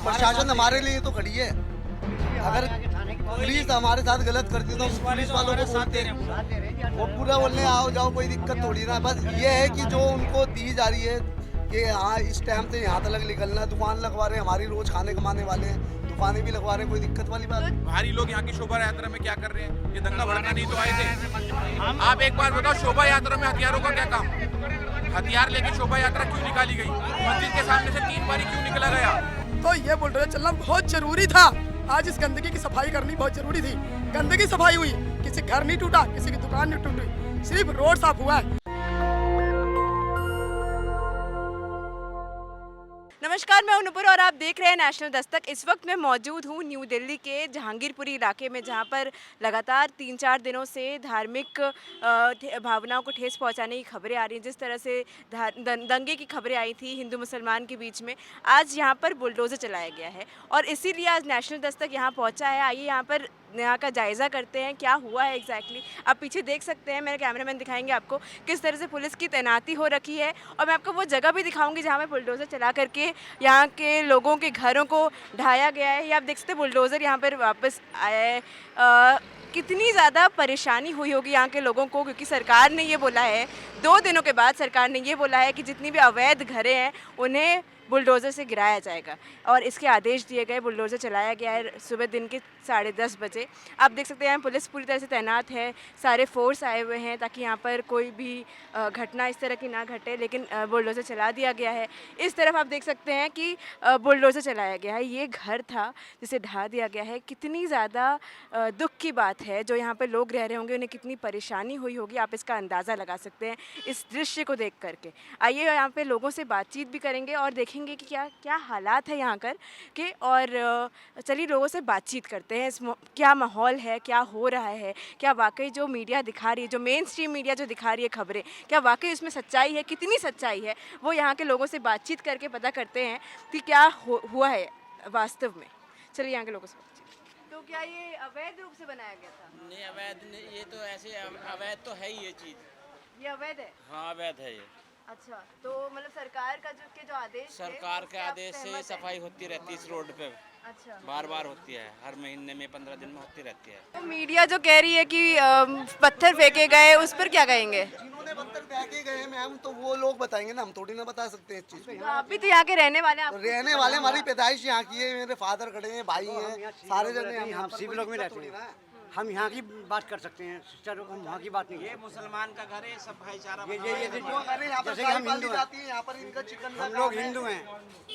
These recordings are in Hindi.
प्रशासन हमारे लिए तो खड़ी है। अगर पुलिस हमारे साथ गलत करती तो पुलिस वालों को बोलते हैं, वो पूरा बोलने आओ जाओ कोई दिक्कत थोड़ी ना। बस ये है कि जो उनको दी जा रही है कि हाँ इस टाइम से यहाँ तक निकलना, दुकान लगवा रहे हैं, हमारी रोज खाने कमाने वाले हैं, दुकानें भी लगवा रहे हैं, कोई दिक्कत वाली बात नहीं। भारी लोग यहाँ की शोभा यात्रा में क्या कर रहे हैं? ये दंगा भड़का नहीं तो आए थे। आप एक बार बताओ, शोभा यात्रा में हथियारों का क्या काम? हथियार लेके शोभा यात्रा क्यों निकाली गई? मंदिर के सामने से 3 बारी क्यों निकला गया? तो ये बुलडोजर चलना बहुत जरूरी था। आज इस गंदगी की सफाई करनी बहुत जरूरी थी। गंदगी सफाई हुई, किसी घर नहीं टूटा, किसी की दुकान नहीं टूटी, सिर्फ रोड साफ हुआ है। नमस्कार, मैं अनूपुर और आप देख रहे हैं नेशनल दस्तक। इस वक्त मैं मौजूद हूँ न्यू दिल्ली के जहांगीरपुरी इलाके में, जहाँ पर लगातार 3-4 दिनों से धार्मिक भावनाओं को ठेस पहुँचाने की खबरें आ रही हैं। जिस तरह से दंगे की खबरें आई थी हिंदू मुसलमान के बीच में, आज यहाँ पर बुलडोज़र चलाया गया है और इसीलिए आज नेशनल दस्तक यहाँ पहुँचा है। आइए यहाँ का जायज़ा करते हैं क्या हुआ है एग्जैक्टली। आप पीछे देख सकते हैं, मेरे कैमरामैन दिखाएंगे आपको किस तरह से पुलिस की तैनाती हो रखी है, और मैं आपको वो जगह भी दिखाऊंगी जहाँ पे बुलडोज़र चला करके यहाँ के लोगों के घरों को ढाया गया है। ये आप देख सकते हैं बुलडोज़र यहाँ पर वापस आया है। कितनी ज़्यादा परेशानी हुई होगी यहाँ के लोगों को, क्योंकि सरकार ने ये बोला है, 2 दिनों के बाद सरकार ने ये बोला है कि जितनी भी अवैध घरें हैं उन्हें बुलडोज़र से गिराया जाएगा, और इसके आदेश दिए गए। बुलडोज़र चलाया गया है सुबह दिन के 10:30 बजे। आप देख सकते हैं पुलिस पूरी तरह से तैनात है, सारे फोर्स आए हुए हैं ताकि यहाँ पर कोई भी घटना इस तरह की ना घटे, लेकिन बुलडोज़र चला दिया गया है। इस तरफ आप देख सकते हैं कि बुलडोज़र चलाया गया है। ये घर था जिसे ढा दिया गया है। कितनी ज़्यादा दुख की बात है, जो यहाँ पर लोग रह रहे होंगे उन्हें कितनी परेशानी हुई होगी, आप इसका अंदाज़ा लगा सकते हैं इस दृश्य को देख करके। आइए यहाँ पे लोगों से बातचीत भी करेंगे और देखेंगे कि क्या क्या हालात है यहाँ कर के, और चलिए लोगों से बातचीत करते हैं। क्या माहौल है, क्या हो रहा है, क्या वाकई जो मीडिया दिखा रही है, जो मेन स्ट्रीम मीडिया जो दिखा रही है खबरें, क्या वाकई उसमें सच्चाई है, कितनी सच्चाई है, वो यहाँ के लोगों से बातचीत करके पता करते हैं कि क्या हुआ है वास्तव में। चलिए यहाँ के लोगों से बातचीत। तो क्या ये अवैध रूप से बनाया गया था? नहीं, अवैध नहीं, ये तो ऐसे अवैध तो है ही ये चीज़। ये अवैध है? हाँ, अवैध है ये। अच्छा, तो मतलब सरकार का जो आदेश सरकार के आदेश से सफाई होती रहती है इस रोड पे। अच्छा, बार बार होती है, हर महीने में 15 दिन में होती रहती है। तो मीडिया जो कह रही है कि पत्थर फेंके गए, उस पर क्या कहेंगे? जिन्होंने पत्थर फेंके गए मैम, तो वो लोग बताएंगे ना, हम थोड़ी ना बता सकते हैं इस चीज को। तो आप भी तो यहाँ के रहने वाले हैं। तो रहने वाले, हमारी पैदाइश यहाँ की है, मेरे फादर खड़े हैं, भाई हैं, सारे जने हम सिविल लोग में रहते हैं। हम यहाँ की बात कर सकते हैं सिस्टर, हम वहाँ की बात नहीं। ये मुसलमान का घर है, सब भाईचारा। जैसे कि हम हिंदू हैं, यहाँ पर इनका चिकन, हम लोग हिंदू हैं,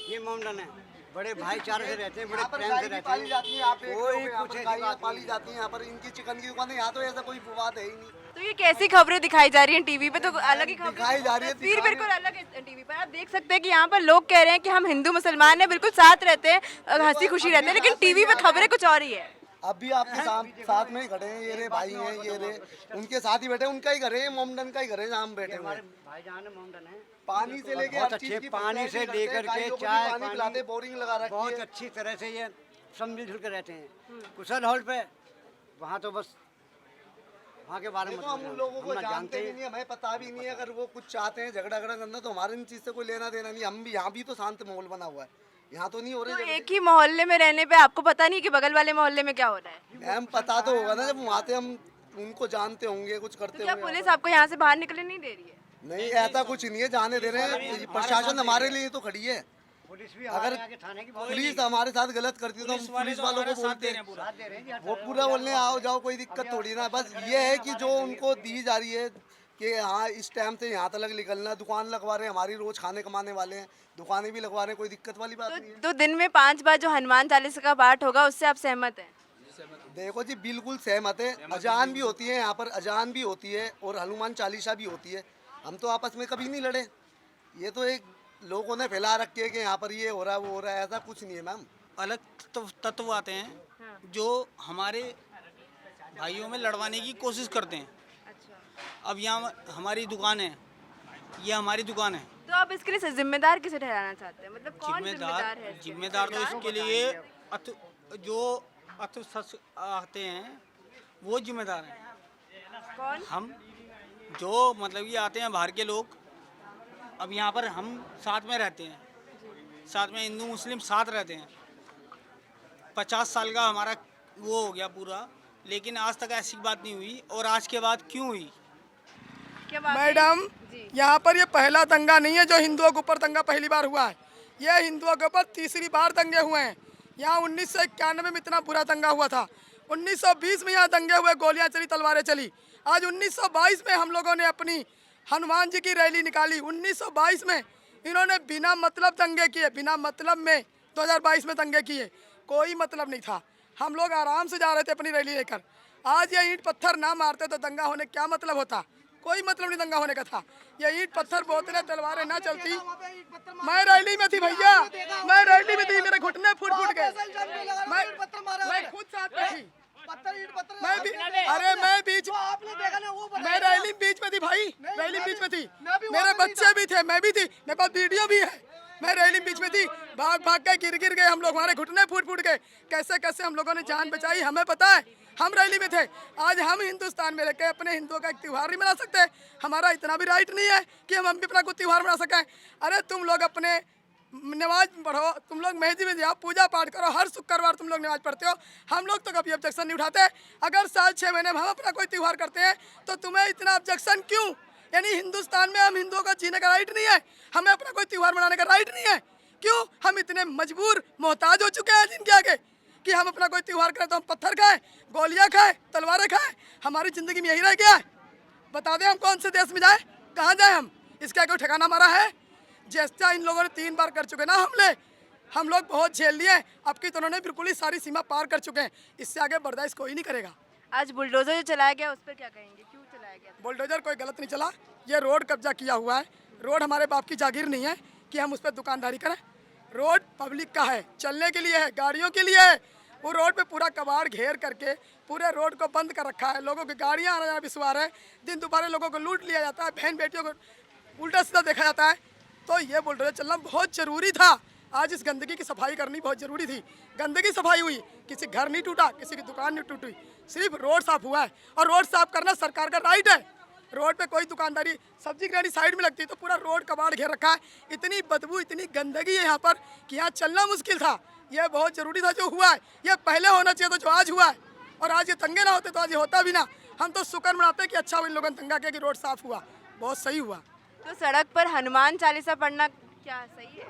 ये मोमडन है, बड़े भाईचारे से रहते हैं, बड़े प्रेम से रहते पाली जाती है, हैं। कोई कुछ ऐसी गायें बात पाली जाती हैं यहाँ पर, इनकी चिकन की दुकान है। यहाँ तो ऐसा कोई विवाद है ही नहीं। तो ये कैसी खबरें दिखाई जा रही हैं टीवी पे? तो अलग ही खबरें दिखाई जा रही है, तस्वीर बिल्कुल अलग है टीवी पर। आप देख सकते हैं कि यहाँ पर लोग कह रहे हैं कि हम हिंदू मुसलमान हैं, बिल्कुल साथ रहते हैं, हंसी खुशी रहते हैं, लेकिन टीवी पे खबरें कुछ और ही है। अब भी आपके साथ में ही खड़े हैं, ये रे भाई हैं, ये रे उनके साथ ही बैठे, उनका ही घर है, मोमडन का ही घर है जहाँ हम बैठे हुए हैं। भाईजान मोमडन है, पानी से लेके बहुत अच्छे पानी से लेकर के चाय पानी पिलाते, बोरिंग लगा रखी बहुत है। अच्छी तरह से ये सब मिलजुल कर रहते हैं। कुशल हॉल पे वहाँ तो बस वहाँ के बारे में देखो, हम उन लोगों को जानते भी नहीं, हमें पता भी नहीं है। अगर वो कुछ चाहते हैं झगड़ा करना, तो हमारे इन चीज से कोई लेना देना नहीं। हम भी यहाँ भी तो शांत माहौल बना हुआ है, यहाँ तो नहीं हो तो रहे। एक ही मोहल्ले में रहने पे आपको पता नहीं कि बगल वाले मोहल्ले में क्या हो रहा है? मैम पता तो होगा ना, जब वहाँ से हम उनको जानते होंगे, कुछ करते तो क्या होंगे। पुलिस आपको यहाँ से बाहर निकलने नहीं दे रही है? नहीं, ऐसा कुछ नहीं है, जाने दे रहे हैं। प्रशासन हमारे लिए तो खड़ी है। पुलिस भी अगर हमारे थाने की पुलिस हमारे साथ गलत करती तो हम पुलिस वालों को बोलते हैं, साथ दे रहे हैं। वो पूरा बोलने आओ जाओ कोई दिक्कत थोड़ी ना। बस ये है कि जो उनको दी जा रही है कि हाँ इस टाइम से यहाँ तक निकलना, दुकान लगवा रहे हैं, हमारी रोज खाने कमाने वाले हैं, दुकानें भी लगवा रहे हैं, कोई दिक्कत वाली बात नहीं है। तो दिन में 5 बार जो हनुमान चालीसा का पाठ होगा, उससे आप सहमत हैं? देखो जी, बिल्कुल सहमत है। अजान भी होती है यहाँ पर, अजान भी होती है और हनुमान चालीसा भी होती है। हम तो आपस में कभी नहीं लड़े। ये तो एक लोगों ने फैला रखे है कि यहाँ पर ये हो रहा है, वो हो रहा है, ऐसा कुछ नहीं है मैम। अलग तत्व आते हैं जो हमारे भाइयों में लड़वाने की कोशिश करते हैं। अब यहाँ हमारी दुकान है, ये हमारी दुकान है। तो आप इसके लिए जिम्मेदार किसे ठहराना चाहते हैं? मतलब कौन जिम्मेदार है? जिम्मेदार तो इसके लिए जो आते हैं वो जिम्मेदार हैं। कौन? हम जो मतलब ये आते हैं बाहर के लोग। अब यहाँ पर हम साथ में रहते हैं, साथ में हिंदू मुस्लिम साथ रहते हैं, 50 साल का हमारा वो हो गया पूरा, लेकिन आज तक ऐसी बात नहीं हुई। और आज के बाद क्यों हुई? क्या बात है? मैडम, जी। यहाँ पर ये पहला दंगा नहीं है जो हिंदुओं के ऊपर दंगा पहली बार हुआ है। ये हिंदुओं के ऊपर तीसरी बार दंगे हुए हैं। यहाँ 1991 में इतना बुरा दंगा हुआ था, 1920 में यहाँ दंगे हुए, गोलियां चली, तलवारें चली। आज 1922 में हम लोगों ने अपनी हनुमान जी की रैली निकाली। 1922 में इन्होंने बिना मतलब दंगे किए, बिना मतलब में 2022 में दंगे किए, कोई मतलब नहीं था। हम लोग आराम से जा रहे थे अपनी रैली लेकर। आज ये ईंट पत्थर ना मारते तो दंगा होने क्या मतलब होता? कोई मतलब नहीं दंगा होने का था। ये ईंट पत्थर बोतलें तलवारें ना चलती, मैं रैली में थी भैया, मैं रैली में थी, मेरे घुटने फूट फूट गए। मैं खुद साथ में थी, मैं भी, अरे मैं बीच, मैं रैली बीच में थी भाई, रैली बीच में थी, मेरे बच्चे भी थे, मैं भी थी, मेरे पास वीडियो भी है। मैं रैली बीच में थी, भाग भाग के गिर गए हम लोग, हमारे घुटने फूट फूट गए। कैसे कैसे हम लोगों ने जान बचाई हमें पता है, हम रैली में थे। आज हम हिंदुस्तान में रहकर अपने हिंदुओं का एक त्यौहार नहीं मना सकते? हमारा इतना भी राइट नहीं है कि हम भी अपना कोई त्यौहार मना सकें? अरे तुम लोग अपने नमाज पढ़ो, तुम लोग मस्जिद में जाओ, पूजा पाठ करो, हर शुक्रवार तुम लोग नमाज पढ़ते हो। हम लोग तो कभी ऑब्जेक्शन नहीं उठाते। अगर साल 6 महीने में हम अपना कोई त्यौहार करते हैं तो तुम्हें इतना ऑब्जेक्शन क्यों? यानी हिंदुस्तान में हम हिंदुओं का जीने का राइट नहीं है, हमें अपना कोई त्यौहार मनाने का राइट नहीं है? क्यों? हम इतने मजबूर मोहताज हो चुके हैं जिनके आगे कि हम अपना कोई त्यौहार करें तो हम पत्थर खाएं, गोलियां खाएं, तलवारें खाएं। हमारी ज़िंदगी में यही रह गया है। बता दें हम कौन से देश में जाए, कहाँ जाए हम? इसका कोई ठिकाना हमारा है? जैसा इन लोगों ने 3 बार कर चुके ना हमले, हम लोग बहुत झेल लिए। अब की तो उन्होंने बिल्कुल ही सारी सीमा पार कर चुके हैं। इससे आगे बर्दाश्त कोई नहीं करेगा। आज बुलडोजर जो चलाया गया उस पर क्या कहेंगे, क्यों चलाया गया? बुलडोजर कोई गलत नहीं चला, ये रोड कब्जा किया हुआ है। रोड हमारे बाप की जागीर नहीं है कि हम उस पर दुकानदारी करें। रोड पब्लिक का है, चलने के लिए है, गाड़ियों के लिए है। वो रोड पे पूरा कबाड़ घेर करके पूरे रोड को बंद कर रखा है। लोगों की गाड़ियाँ आना जाना विश्वार है, दिन दोपहर लोगों को लूट लिया जाता है, बहन बेटियों को उल्टा सीधा देखा जाता है। तो ये बुलडोजर चलना बहुत ज़रूरी था। आज इस गंदगी की सफाई करनी बहुत ज़रूरी थी। गंदगी सफाई हुई, किसी घर नहीं टूटा, किसी की दुकान नहीं टूटी, सिर्फ रोड साफ हुआ है। और रोड साफ करना सरकार का राइट है। रोड पे कोई दुकानदारी, सब्जी की गाड़ी साइड में लगती है तो पूरा रोड कबाड़ घेर रखा है। इतनी बदबू, इतनी गंदगी है यहाँ पर कि यहाँ चलना मुश्किल था। यह बहुत ज़रूरी था जो हुआ है, यह पहले होना चाहिए था जो आज हुआ है। और आज ये दंगे ना होते तो आज ये होता भी ना। हम तो शुक्र मनाते कि अच्छा इन लोगों ने दंगा किया कि रोड साफ हुआ, बहुत सही हुआ। तो सड़क पर हनुमान चालीसा पढ़ना क्या सही है?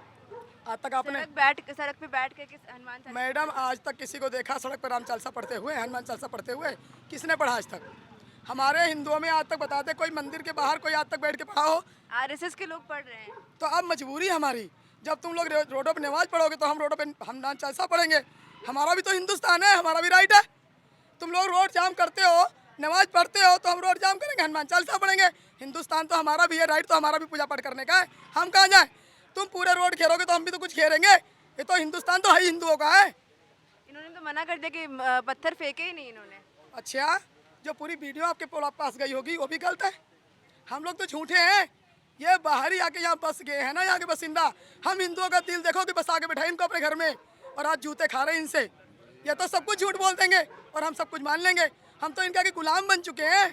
आज तक आपने सड़क पे बैठ के हनुमान चालीसा? मैडम आज तक किसी को देखा सड़क पर राम चालीसा पढ़ते हुए, हनुमान चालीसा पढ़ते हुए? किसने पढ़ा आज तक? हमारे हिंदुओं में आज तक बताते कोई मंदिर के बाहर कोई आज तक बैठ के पढ़ा हो? आरएसएस के लोग पढ़ रहे हैं। तो अब मजबूरी हमारी, जब तुम लोग रोडों पर नमाज पढ़ोगे तो हम रोडों पर हनुमान चालीसा पढ़ेंगे। हमारा भी तो हिंदुस्तान है, हमारा भी राइट है। तुम लोग रोड जाम करते हो, नमाज पढ़ते हो, तो हम रोड जाम करेंगे, हनुमान चालीसा पढ़ेंगे। हिंदुस्तान तो हमारा भी है, राइट तो हमारा भी पूजा पाठ करने का है। हम कहाँ जाएं? तुम पूरे रोड घेरोगे तो हम भी तो कुछ घेरेंगे। ये तो हिंदुस्तान तो है ही हिंदुओं का है। इन्होंने तो मना कर दिया कि पत्थर फेंके ही नहीं इन्होंने। अच्छा, जो पूरी वीडियो आपके पास गई होगी वो भी गलत है। हम लोग तो झूठे हैं। ये बाहरी आके यहाँ बस गए हैं ना, यहाँ के बासिंदा। हम हिंदुओं का दिल देखो कि बस आके बैठाए इनको अपने घर में, और आज जूते खा रहे हैं इनसे। ये तो सब कुछ झूठ बोल देंगे और हम सब कुछ मान लेंगे। हम तो इनका के गुलाम बन चुके हैं।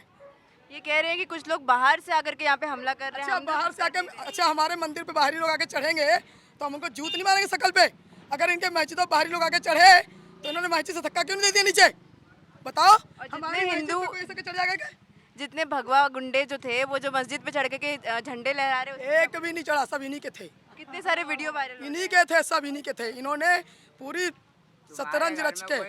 ये कह रहे हैं कि कुछ लोग बाहर से आकर के यहाँ पे हमला कर रहे हैं। अच्छा, बाहर से आके, अच्छा हमारे मंदिर पे बाहरी लोग आके चढ़ेंगे तो हम उनको जूत नहीं मारेंगे शकल पे? अगर इनके मस्जिदों बाहरी लोग आके चढ़े तो इन्होंने मस्जिद से धक्का क्यों नहीं दे दिया नीचे? बताओ। जितने हिंदू चढ़ जाएगा क्या? जितने भगवा गुंडे जो थे वो जो मस्जिद पे चढ़ के झंडे लहरा रहे, एक भी नहीं चढ़ा, सब इन्हीं के थे। कितने सारे वीडियो वायरल, इन्हीं के थे, सब इन्हीं के थे। इन्होंने पूरी शतरंज रच के,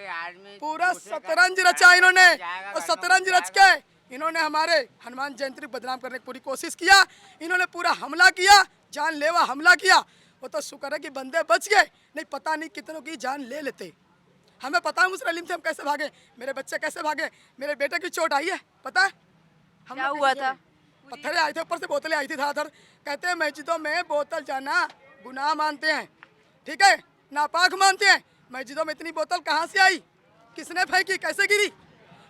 पूरा शतरंज रचा इन्होंने, और शतरंज रच के इन्होंने हमारे हनुमान जयंती को बदनाम करने की पूरी कोशिश किया। इन्होंने पूरा हमला किया, जानलेवा हमला किया। वो तो शुक्र है कि बंदे बच गए, नहीं पता नहीं कितनों की जान ले लेते। हमें पता है मुसलिम से हम कैसे भागे, मेरे बच्चे कैसे भागे, मेरे बेटे की चोट आई है पता है? क्या हुआ था? पत्थर आए थे, ऊपर से बोतलें आई थी धड़ाधड़। कहते हैं मस्जिदों में बोतल जाना गुनाह मानते हैं, ठीक है, नापाक मानते हैं। मस्जिदों में इतनी बोतल कहाँ से आई, किसने फेंकी, कैसे गिरी?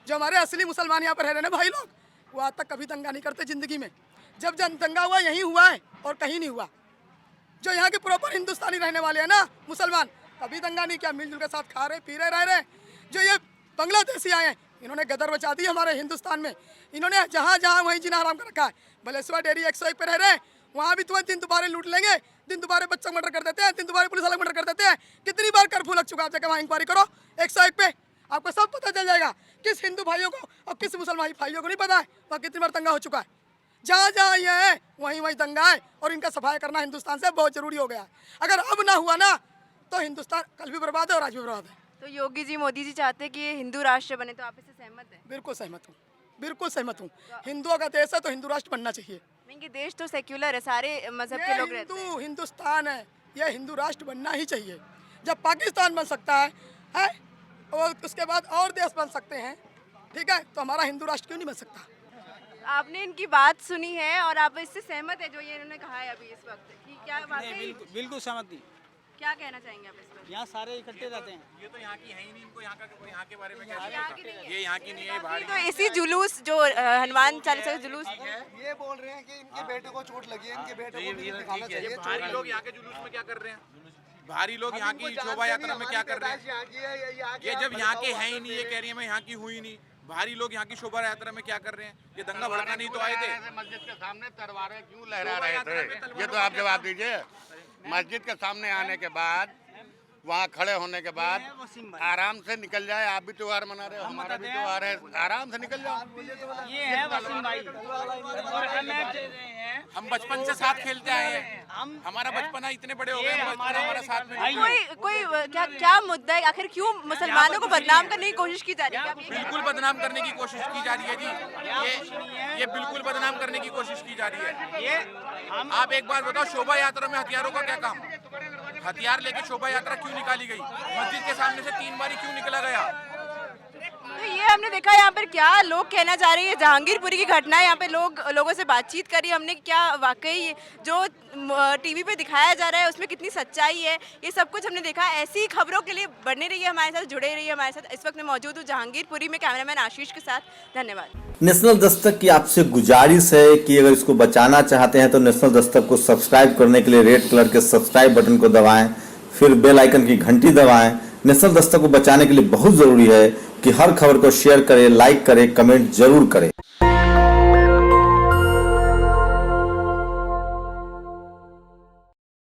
जो हमारे असली मुसलमान यहाँ पर रह रहे हैं भाई लोग, वो आज तक कभी दंगा नहीं करते ज़िंदगी में। जब दंगा हुआ यहीं हुआ है और कहीं नहीं हुआ। जो यहाँ के प्रॉपर हिंदुस्तानी रहने वाले हैं ना मुसलमान, कभी दंगा नहीं किया, मिलजुल के साथ खा रहे पी रहे रह रहे। जो ये बांग्लादेशी आए हैं, इन्होंने गदर बचा दी हमारे हिंदुस्तान में। इन्होंने जहाँ जहाँ वहीं जीना हराम कर रखा है। बलेश्वर डेयरी 101 पे रह रहे हैं, वहाँ भी तुम्हें दिन दोबारा लूट लेंगे। दिन दोबारा बच्चा मर्डर कर देते हैं, दिन दोबारा पुलिस वाले मर्डर कर देते हैं। कितनी बार कर्फ्यू लग चुका है, आप जाकर वहाँ इंक्वायरी करो 101 पे, आपको सब पता चल जाएगा किस हिंदू भाइयों को और किस मुसलमान भाइयों को नहीं पता है वहाँ कितनी बार दंगा हो चुका है। जहाँ जहाँ ये है वहीं वहीं दंगा है और इनका सफाई करना हिंदुस्तान से बहुत जरूरी हो गया है। अगर अब ना हुआ ना तो हिंदुस्तान कल भी बर्बाद है और आज भी बर्बाद है। तो योगी जी, मोदी जी चाहते हैं कि ये हिंदू राष्ट्र बने, तो आप इससे सहमत हैं? बिल्कुल सहमत हूँ, बिल्कुल सहमत हूँ। हिंदुओं का देश है तो हिंदू राष्ट्र बनना चाहिए। नहीं, देश तो सेक्युलर है, सारे मजहब के लोग रहते हैं। हिंदुस्तान है, यह हिंदू राष्ट्र बनना ही चाहिए। जब पाकिस्तान बन सकता है और उसके बाद और देश बन सकते हैं, ठीक है, तो हमारा हिंदू राष्ट्र क्यों नहीं बन सकता? आपने इनकी बात सुनी है और आप इससे सहमत है जो ये इन्होंने कहा है अभी इस वक्त कि क्या वाकई बिल्कुल सहमत नहीं। क्या कहना चाहेंगे आप इस पर? यहाँ सारे इकट्ठे रहते हैं। ये तो यहाँ की है ही नहीं, इनको यहाँ के बारे में क्या यहाँ की नहीं है। ये यहाँ की नहीं है, बाहर तो इसी जुलूस जो हनुमान चालीसा का जुलूस, ये बोल रहे हैं कि इनके बेटे को चोट लगी है, इनके बेटे को भी दिखाना चाहिए। भारी लोग यहाँ के जुलूस में क्या कर रहे हैं? भारी लोग यहाँ की शोभा यात्रा में क्या कर रहे हैं? ये जब यहाँ के हैं ही नहीं, ये कह रही है मैं यहाँ की हुई नहीं। भारी लोग यहाँ की शोभा यात्रा में क्या कर रहे हैं? ये दंगा भड़का नहीं तो आए थे। मस्जिद के सामने तलवारें क्यों लहरा रहे थे, ये तो आप जवाब दीजिए। मस्जिद के सामने आने के बाद, वहाँ खड़े होने के बाद आराम से निकल जाए। आप भी त्योहार मना रहे हो, हमारा भी त्योहार है, आराम से निकल जाओ। ये है वसीम भाई और हम बचपन से साथ खेलते आए हैं, हमारा बचपन इतने बड़े हो गए, हमारा साथ में कोई क्या मुद्दा है? आखिर क्यों मुसलमानों को बदनाम करने की कोशिश की जा रही है? बिल्कुल बदनाम करने की कोशिश की जा रही है जी, ये बिल्कुल बदनाम करने की कोशिश की जा रही है। आप एक बात बताओ, शोभा यात्रा में हथियारों का क्या काम? हथियार लेके शोभा यात्रा क्यों निकाली गई? मस्जिद के सामने से 3 बारी क्यों निकला गया? तो ये हमने देखा यहाँ पर क्या लोग कहना चाह रहे हैं। जहांगीरपुरी की घटना है, यहाँ पे लोगों से बातचीत करी हमने, क्या वाकई जो टीवी पे दिखाया जा रहा है उसमें कितनी सच्चाई है, ये सब कुछ हमने देखा। ऐसी खबरों के लिए बने रहिए हमारे साथ, जुड़े रहिए हमारे साथ। इस वक्त मैं मौजूद हूँ जहांगीरपुरी में कैमरामैन आशीष के साथ। धन्यवाद। नेशनल दस्तक की आपसे गुजारिश है कि अगर इसको बचाना चाहते हैं तो नेशनल दस्तक को सब्सक्राइब करने के लिए रेड कलर के सब्सक्राइब बटन को दबाएं, फिर बेल आइकन की घंटी दबाएं। नेशनल दस्तक को बचाने के लिए बहुत जरूरी है कि हर खबर को शेयर करें, लाइक करें, कमेंट जरूर करें।